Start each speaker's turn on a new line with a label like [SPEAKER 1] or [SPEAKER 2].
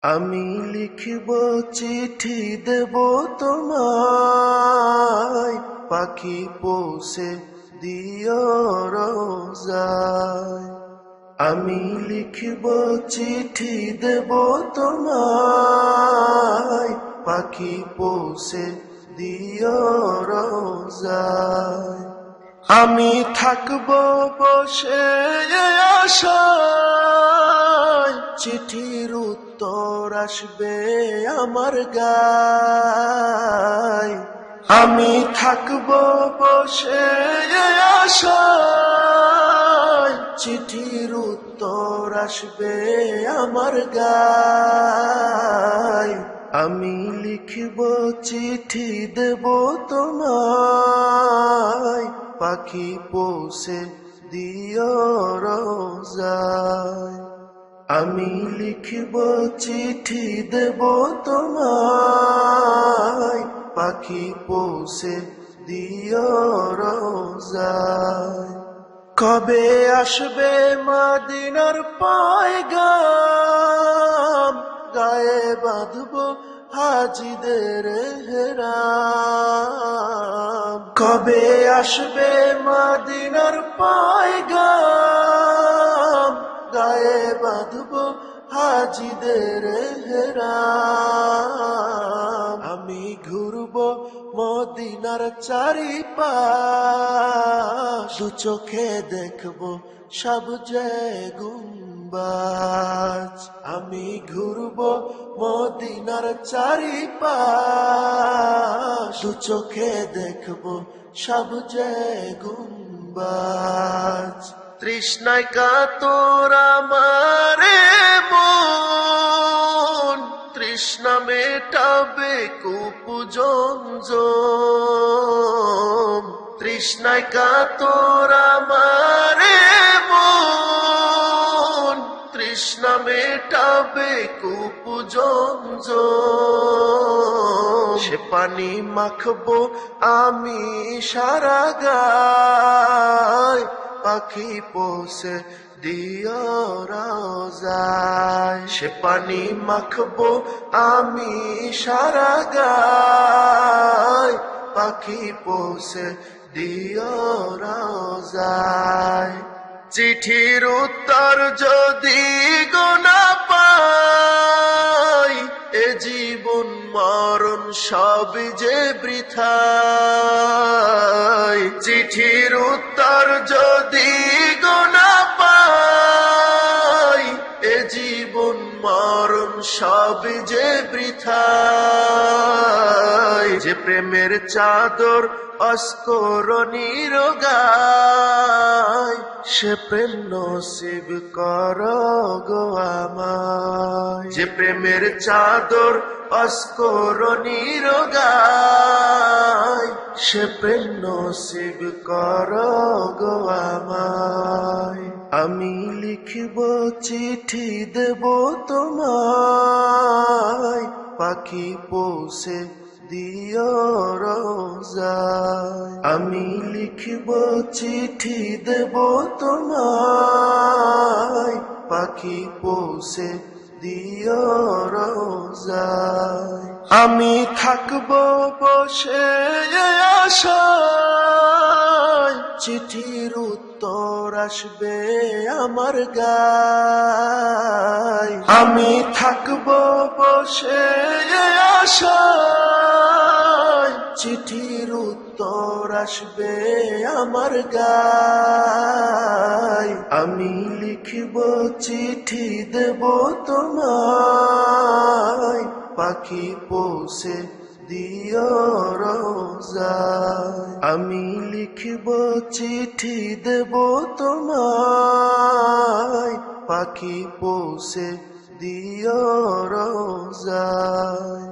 [SPEAKER 1] আমি লিখব চিঠি দেব তোমায়, পাখি পৌঁছে দিও রোজায়। আমি লিখব চিঠি দেব তোমায়, পাখি পৌঁছে দিও রোজায়। আমি থাকব বসে আশায়, চিঠির উত্তর আসবে আমার গায়। আমি থাকব বসে আশায়, চিঠির উত্তর আসবে আমার গায়। আমি লিখব চিঠি দেব তোমায়, পাখি পৌঁছে দিও রোজায়। আমি লিখব চিঠি দেব তোমায়, পাখি পৌঁছে দিও রোজায়। কবে আসবে মদিনার পয়গাম, গায়ে বাঁধব হাজিদের হেরাম। কবে আসবে মদিনার পয়গাম, গায়ে বাঁধব হাজিদের হেরাম। আমি ঘুরব মদিনার চারিপাশ, দু চোখে দেখব সবজে গুম্বাজ। আমি ঘুরব মদিনার চারিপাশ, দু চোখে দেখব সবজে গুম্বাজ। তৃষ্ণায় কাতর আমারে মন, তৃষ্ণা মেটাবে কুপুজঞ্জম। তৃষ্ণায় কাতর আমারে মন, তৃষ্ণা মেটাবে কুপুজঞ্জম। সে পানি মাখবো আমি সারা গায়, পাখি পৌঁছে দিও রোজায়। সে পানি মাখবো আমি সারা গায়, পাখি পৌঁছে দিও রোজায়। চিঠির উত্তর যদি গোনা পাই, এ জীবন মরণ সব যে বৃথায়। চিঠির উত্তর যদি গোনা পাই, এ জীবন মরণ সব যে বৃথায়। যে প্রেমের চাদর অস্করণীর গায়, সে প্রেম নসিব করো গো আমায়। যে প্রেমের চাদর অস্করণীর গায়, সে প্রেম নসিব করো গো আমায়। আমি লিখব চিঠি দেব তোমায়, পাখি পৌঁছে দিও রোজায়। আমি লিখব চিঠি দেব তোমায়, পাখি পৌঁছে দিও রোজায়। আমি থাকব বসে আশায়, চিঠির উত্তর আসবে আমার গায়। আমি থাকব বসে আশায়, চিঠির উত্তর আসবে আমার গায়। আমি লিখব চিঠি দেব তোমায়, পাখি পৌঁছে দিও রোজায়। আমি লিখব চিঠি দেব তোমায়, পাখি পৌঁছে দিও রোজায়।